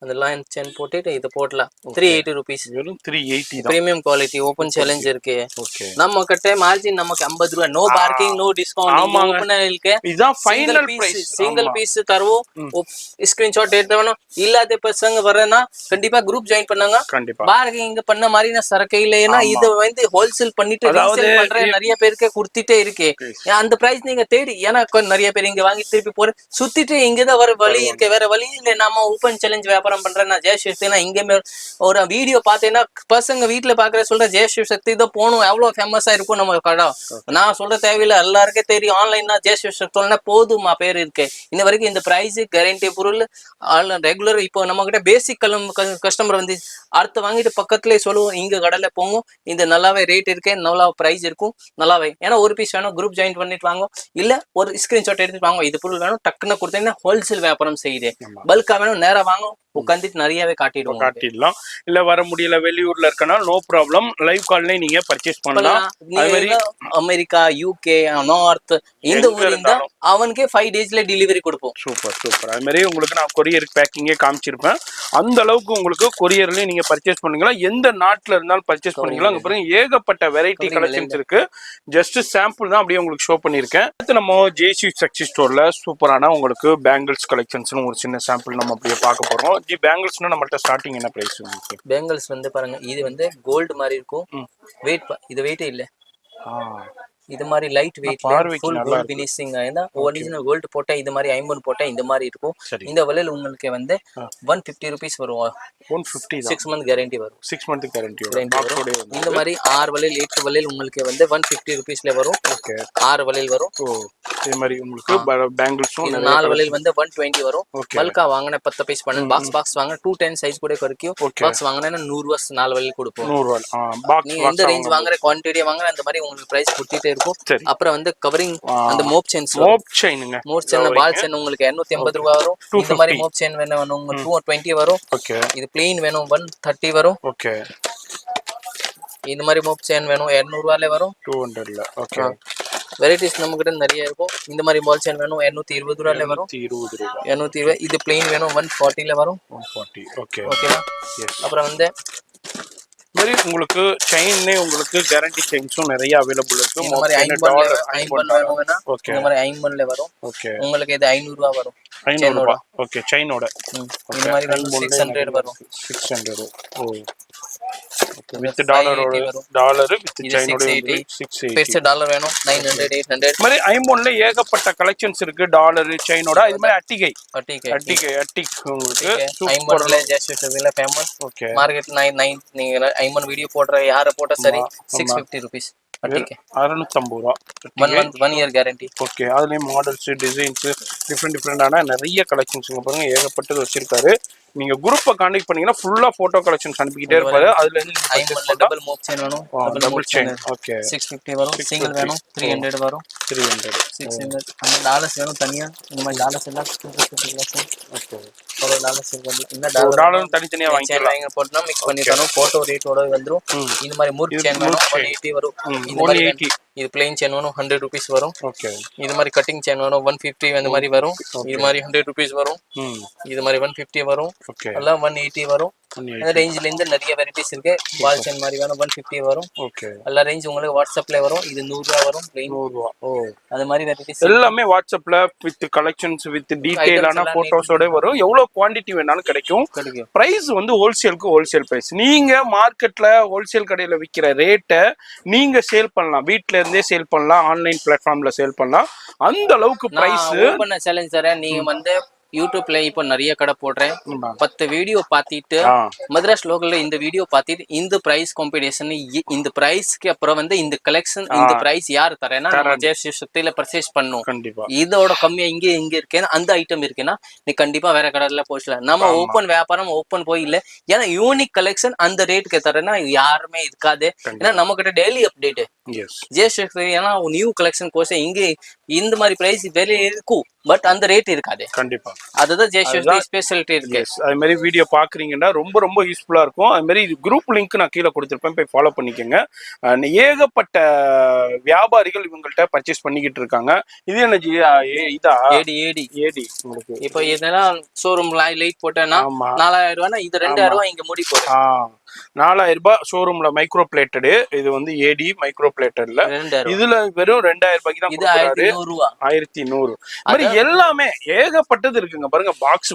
அந்த லைன் செயின் போட்டுட்டு இது போடலாம். 380 rupees. வெறும் 380 தான். பிரீமியம் குவாலிட்டி ஓபன் சேலஞ்ச் இருக்கு. நம்ம கிட்ட மார்ஜின் நமக்கு 50 ரூபாய். No parking no discount. Open இருக்கு. இதான் ஃபைனல் பிரைஸ். சிங்கிள் பீஸ் தருவோம். ஸ்கிரீன்ஷாட் எடுத்தவனோ இல்லாத பசங்க வரேன்னா கண்டிப்பா குரூப் ஜாயின் பண்ணாங்க. பார்க்கிங் இங்க பண்ண மாதிரி நான் சரக்கு இல்லைன்னா இது வந்து ஹோல்சேல் பண்ணிட்டு ரீசேல் பண்ற நிறைய பேருக்கு கொடுத்துட்டே இருக்கு. அந்த பிரைஸ் நீங்க தேடி ஏன்னா நிறைய பேர் இங்க வாங்கி திருப்பி போற சுத்திட்டு இங்கதான் வர வழி இருக்கு, வேற வழி இல்ல. நம்ம ஓப்பன் சேலஞ்ச் வியாபாரம் பண்றேன் நான் ஜெய சிவ சக்தி. இங்க ஒரு வீடியோ பார்த்தேன்னா பசங்க வீட்டுல பாக்குற சொல்ற ஜெய சிவ சக்தி தான் போகணும், எவ்வளவு ஃபேமஸா இருக்கும் நம்ம கடை. நான் சொல்ற தேவையில்லை, எல்லாருக்கே தெரியும். ஆன்லைன்னா ஜெய சிவ சக்தி போதுமா பேர் இருக்கு. இன்ன வரைக்கும் இந்த பிரைஸ் கேரண்டி பொருள் ரெகுலர். இப்போ நம்ம கிட்ட பேசிக் கஸ்டமர் வந்து அடுத்து வாங்கிட்டு பக்கத்துலயே சொல்லுவோம், இங்க கடையில போங்க, இந்த நல்லாவே ரேட் இருக்கு, நல்லா பிரைஸ் இருக்கும், நல்லாவே. ஏன்னா ஒரு பீஸ் வேணும் குரூப் ஜாயின் பண்ணிட்டு வாங்க, இல்ல ஒரு ஸ்கிரீன்ஷாட் எடுத்துட்டு வாங்க. இது பொருள் வேணும் டக்குன்னு கொடுத்தீங்கன்னா ஹோல்சேல் வியாபாரம் செய்யுது. பல்கா வேணும் நேரா வாங்க, உட்காந்துட்டு நிறையவே காட்டிடலாம். இல்ல வர முடியல வெளியூர்ல இருக்கனா நோ ப்ராப்ளம், லைவ் கால்ல நீங்க பர்ச்சேஸ் பண்ணலாம். அதே மாதிரி அமெரிக்கா, யூகே, நார்த் இந்த ஊர்ல இருந்தா அவனுக்கே 5 டேஸ்ல டெலிவரி கொடுப்போம். Super super. அது மாதிரி உங்களுக்கு நான் கொரியர் பேக்கிங்கே காமிச்சிருப்பேன். அந்த அளவுக்கு உங்களுக்கு கொரியர்லயும் நீங்க பர்ச்சேஸ் பண்ணுங்களா, எந்த நாட்டுல இருந்தாலும் பர்ச்சேஸ் பண்ணிக்கலாம். அங்க பாருங்க ஏகப்பட்ட வெரைட்டி கலெக்ஷன்ஸ் இருக்கு. ஜஸ்ட் சாம்பிள் தான் அப்படியே உங்களுக்கு ஷோ பண்ணிருக்கேன். அடுத்து நம்ம ஜேசி சக்தி ஸ்டோர்ல சூப்பரான உங்களுக்கு பேங்கிள்ஸ் கலெக்ஷன்ஸ் ஒரு சின்ன சாம்பிள் நம்ம அப்படியே பார்க்க போறோம். ஜி பேங்கிள்ஸ்னா நம்மள்ட்ட ஸ்டார்டிங் என்ன பிரைஸ் உங்களுக்கு? பேங்கிள்ஸ் வந்து பாருங்க, இது வந்து கோல்டு மாதிரி இருக்கும். வெயிட் இது வெயிட்டே இல்ல, இது மாதிரி light weight full gold finishing. Original gold போட்டா இது மாதிரி ஐம்பன் போட்டா இந்த மாதிரி இருக்கும். இந்த விலையில உங்களுக்கு வந்து 150 rupees வரும். 150 6 month கேரண்டி வரும். 6 month கேரண்டி வரும். இந்த மாதிரி 6 வளையல் 8 வளையல் உங்களுக்கு வந்து 150 rupeesல வரும். ஓகே 6 வளையல் வரும். இதே மாதிரி உங்களுக்கு பேங்கிள்ஸும் 4 வளையல் வந்து 120 வரும். பல்கா வாங்குன 10 பீஸ் பண்ணு பாக்ஸ் வாங்குன 210 சைஸ் கூட கிடைக்கும். பாக்ஸ் வாங்குனா 100 ரூபாய் 4 வளையல் கொடுப்போம். 100 ரூபாய் நீ எந்த ரேஞ்ச் வாங்குற குவாண்டிட்டி வாங்குற அந்த மாதிரி உங்களுக்கு பிரைஸ் கொடுத்துட்டே இருக்கும். அப்புறம் வந்து கவரிங் அந்த mop chains, mop chain ball chain உங்களுக்கு 280 ரூபாய் வரும். இந்த மாதிரி மோப் செயின் வேணும் உங்களுக்கு 220 வரும். ஓகே இது ப்ளெயின் வேணும் 130 வரும். ஓகே இந்த மாதிரி மோப் செயின் வேணும் 200 ரூபாயில வரும். 200ல ஓகே வெரைட்டிஸ் நம்ம கிட்ட நிறைய இருக்கும். இந்த மாதிரி பால் செயின் வேணும் 220 ரூபாயில வரும். 220 இது ப்ளெயின் வேணும் 140ல வரும். 140 ஓகே ஓகேவா. அப்புறம் வந்து மாதிரி உங்களுக்கு செயின்னே உங்களுக்கு கேரண்டி செயின்ஸும் நிறைய அவைலபிள் இருக்கு. இந்த மாதிரி 50 வேணும்னா ஓகே இந்த மாதிரி 50ல வரும். ஓகே உங்களுக்கு இது 500 ரூபாய் வரும். 500 ரூபாய் ஓகே செயினோட. இந்த மாதிரி 600 வரும். 600 ஓ வித் டாலர் வித் செயினோட 680 பெருசு டாலர் வேணும் 900 800. மாதிரி 50ல ஏகப்பட்ட கலெக்ஷன்ஸ் இருக்கு டாலர் செயினோட. இது மாதிரி அட்டிகை உங்களுக்கு 50ல ஜஸ்ட் இதுல ஃபேமஸ். ஓகே மார்க்கெட் 9 நீங்க 50 வீடியோ போடுற யார போட்டா சரி 650 rupees. 650 ரூபா 1 month 1 year கேரண்டி. ஓகே அதுலயும் மாடல்ஸ் டிசைன்ஸ் டிஃப்ரெண்டான நிறைய கலெக்ஷன்ஸ் பாருங்க ஏகப்பட்டது வச்சிருக்காரு. நீங்க குரூப்பை கான்டாக்ட் பண்ணீங்கன்னா ஃபுல்லா போட்டோ கலெக்ஷன்ஸ் அனுப்பிக்கிட்டே இருப்பாரு. அதுல இருந்து டபுள் மோப் செயின் வேணும். டபுள் செயின் ஓகே 650 வரும். சிங்கிள் வேணும் 300 வரும். 300 600 அந்த டாலர்ஸ் வேணும் தனியா. இந்த மாதிரி டாலர்ஸ் எல்லாம் ஓகே ஒரு டாலர்ஸ் இருக்கு. இந்த டாலர் தனித்தனியா வாங்கிக்கலாம். போட்டுனா மிக்ஸ் பண்ணி தரோம். போட்டோ ரேட்டோட வந்துரும். இந்த மாதிரி மூர்க் செயின் வேணும் 180 வரும். இந்த மாதிரி 180 இது பிளைன் செயின் வேணும் 100 rupees வரும். ஓகே இது மாதிரி கட்டிங் செயின் வேணும் 150 அந்த மாதிரி வரும். இது மாதிரி 100 rupees வரும். இது மாதிரி 150 வரும். ஓகே எல்லாம் 180 வரும். அந்த ரேஞ்சில இருந்து நிறைய வெரைட்டிஸ் இருக்கு. பால் செயின் மாதிரி வேணும் 150 வரும். ஓகே எல்லா ரேஞ்ச் உங்களுக்கு வாட்ஸ்அப்ல வரும். இது 100 ரூபாய் வரும். பிளைன் 100 ரூபாய். ஓ அந்த மாதிரி வெரைட்டிஸ் எல்லாமே வாட்ஸ்அப்ல வித் கலெக்ஷன்ஸ் வித் டீடைலான போட்டோஸோட வரும். எவ்வளவு குவாண்டிட்டி வேணாலும் கிடைக்கும். பிரைஸ் வந்து ஹோல்சேலுக்கு ஹோல்சேல் பிரைஸ். நீங்க மார்க்கெட்ல ஹோல்சேல் கடையில விக்கிற ரேட்டை நீங்க சேல் பண்ணலாம். வீட்ல இருந்தே சேல் பண்ணலாம். ஆன்லைன் பிளாட்ஃபார்ம்ல சேல் பண்ணலாம். அந்த அளவுக்கு பிரைஸ் ஓபன் சேலஞ்ச் தரேன். நீங்க வந்து யூடியூப்ல இப்போ நிறைய கடை போடுறேன். 10 வீடியோ பார்த்துட்டு மദ്രാஸ் லோக்கல்ல இந்த வீடியோ பார்த்துட்டு இந்த பிரைஸ் காம்படிஷன் இந்த பிரைஸ்க்கு அப்புறம் வந்து இந்த கலெக்ஷன் இந்த பிரைஸ் யார் தரேன்னா ஜெயஸ்ரீ சக்தியில பர்ச்சேஸ் பண்ணும். இதோட கம்மியா இங்க இருக்கேன்னா அந்த ஐட்டம் இருக்குன்னா நீ கண்டிப்பா வேற கடையில போச்சலாம். நம்ம ஓப்பன் வியாபாரம் ஓப்பன் போய் இல்ல. ஏன்னா யூனிக் கலெக்ஷன் அந்த ரேட்டுக்கு தரேன்னா யாருமே இருக்காது. ஏன்னா நம்ம கிட்ட டெய்லி அப்டேட் ஜெயஸ்ரீ சக்தி. ஏன்னா நியூ கலெக்ஷன் கோர்ஸ் இங்க இந்த மாதிரி பிரைஸ் வெளியே இருக்கும். பட் அந்த ரேட் இருக்காது. கண்டிப்பா அதுதான் ஜெயஸ்ரீ ஸ்பெஷாலிட்டி இருக்கு. அது மாதிரி வீடியோ பாக்குறீங்கன்னா ரொம்ப யூஸ்ஃபுல்லா இருக்கும். அது மாதிரி குரூப் லிங்க் நான் கீழே கொடுத்துருப்பேன், போய் ஃபாலோ பண்ணிக்கோங்க. ஏகப்பட்ட வியாபாரிகள் இவங்கள்ட்ட பர்ச்சேஸ் பண்ணிக்கிட்டு இருக்காங்க. இது என்ன இதா ஏடி உங்களுக்கு இப்போ இதெல்லாம் ஷோரூம் லைட் போட்டேன்னா 4000 ரூபாய், இது 2000 ரூபாய் இங்க முடி போடும். 4000 ரூபாய் ஷோரூம்ல மைக்ரோ பிளேட்டடு. இது வந்து ஏடி மைக்ரோ பிளேட்டட்ல 2000 இதுல வெறும் 2000 ரூபாய்க்கு தான் இது கொடுக்குறாரு. 1100 ரூபா 1100. மாதிரி எல்லாமே ஏகப்பட்டது இருக்குங்க பாருங்க.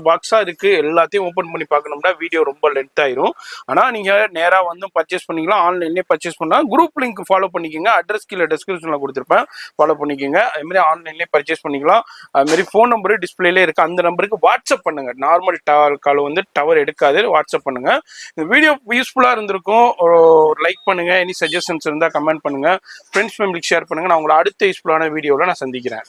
பாக்ஸா இருக்கு. எல்லாத்தையும் ஓபன் பண்ணி பார்க்கணும்னா வீடியோ ரொம்ப லென்த் ஆயிரும். ஆனா நீங்க நேரா வந்து பர்ச்சேஸ் பண்ணிக்கலாம். ஆன்லைன்லயே பர்ச்சேஸ் பண்ணலாம். குரூப் லிங்க் ஃபாலோ பண்ணிக்கோங்க. அட்ரஸ் கீழே டிஸ்கிரிப்ஷன்ல கொடுத்துருப்பேன், ஃபாலோ பண்ணிக்கோங்க. அது மாதிரி ஆன்லைன்லயே பர்ச்சேஸ் பண்ணிக்கலாம். அது மாதிரி ஃபோன் நம்பர் டிஸ்பிளேல இருக்கு. அந்த நம்பருக்கு வாட்ஸ்அப் பண்ணுங்க. நார்மல் கால் வந்து டவர் எடுக்காது, வாட்ஸ்அப் பண்ணுங்க. இந்த வீடியோ யூஸ்ஃபுல்லா இருந்திருக்கும். ஒரு லைக் பண்ணுங்க. எனி சஜஷன்ஸ் இருந்தா கமெண்ட் பண்ணுங்க. ஃப்ரெண்ட்ஸ் ஃபேமிலிக்கு ஷேர் பண்ணுங்க. நான் உங்களை அடுத்த யூஸ்ஃபுல்லான வீடியோவில் நான் சந்திக்கிறேன்.